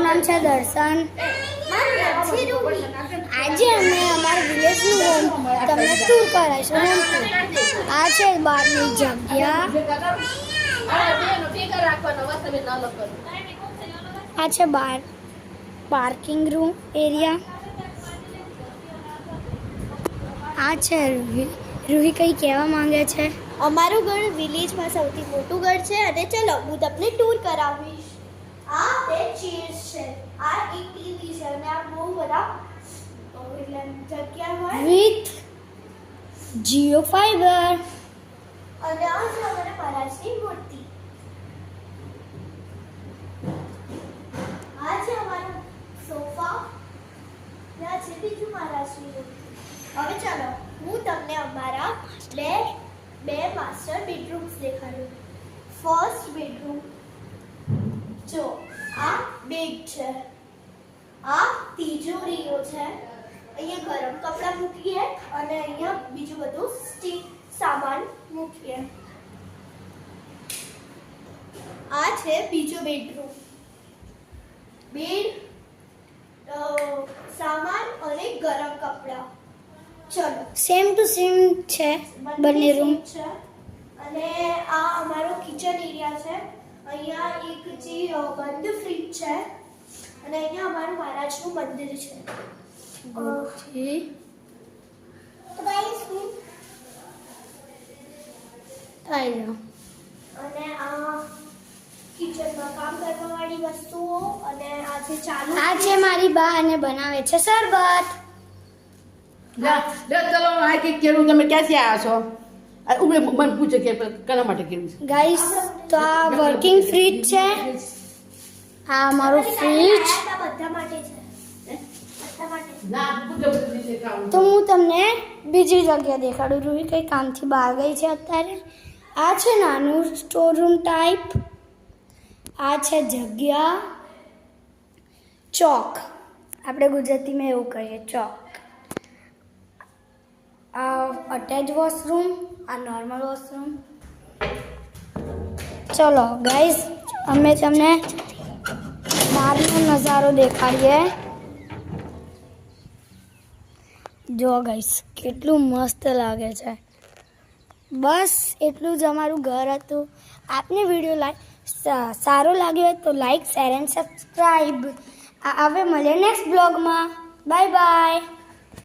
નામ છે દર્શન. આજે અમે અમારા વિલેજનું હોમ તમને ટૂર કરાવીશું. આ છે બહારની જગ્યા. આ છે બહાર પાર્કિંગ રૂમ એરિયા. આ છે રૂહી કંઈ કહેવા માંગે છે. અમારું ઘર વિલેજમાં સૌથી મોટું ઘર છે અને ચલો હું તમને ટૂર કરાવીશ. આ બે ચેર્સ છે, આ એક ટીવી છે અને આ બહુ બધા જગ્યા હોય વિથ જીઓ ફાઈબર. અને આ છે અમારા મહારાજની મૂર્તિ. આ છે અમારો સોફા અને આ છે બીજું મહારાજની મૂર્તિ. હવે ચાલો હું તમને અમારા બે માસ્ટર બેડરૂમ્સ દેખાડું. ફર્સ્ટ બેડરૂમ જો આ બેડ છે, આ તિજોરીઓ છે, અહીંયા ગરમ કપડાં મૂકીએ અને અહીંયા બીજું બધું સ્ટીલ સામાન મૂકીએ. આ છે બીજો બેડરૂમ. બેડ, સામાન અને ગરમ કપડાં. ચલો સેમ ટુ સેમ છે બંને રૂમ. છે અને આ અમારો કિચન એરિયા છે. અહીંયા એક જે બંધ ફ્રીજ છે અને અહીંયા અમારું મહારાજનું મંદિર છે. અને આ કિચનમાં કામ કરવા વાળી વસ્તુઓ અને આ છે ચાલુ. આ છે મારી બા અને બનાવે છે શરબત. ચલો આ કે કેળું તમે ક્યાંથી આવ્યા છો? ઉભરે મને પૂછે કે કના માટે કેળું છે. ગાઈસ તો આ વર્કિંગ ફ્રીજ છે. આ અમારું ફ્રીજ. બધા માટે છે, બધા માટે. ના પૂછે રીતે ખાવું. તો હું તમને બીજી જગ્યા દેખાડું. રૂહી કંઈ કામથી બહાર ગઈ છે અત્યારે. આ છે નાનું સ્ટોર રૂમ ટાઈપ. આ છે જગ્યા ચોક. આપણે ગુજરાતીમાં એવું કહીએ ચોક. આ અટેચ વોશરૂમ, આ નોર્મલ વોશરૂમ. ચલો ગાઈસ અમે તમને બહારનો નજારો દેખાડીએ. જો ગાઈસ કેટલું મસ્ત લાગે છે. બસ એટલું જ અમારું ઘર હતું. આપને વિડીયો સારો લાગ્યો હોય તો લાઈક, શેર એન્ડ સબસ્ક્રાઈબ. હવે મળીએ નેક્સ્ટ બ્લોગમાં. Bye bye.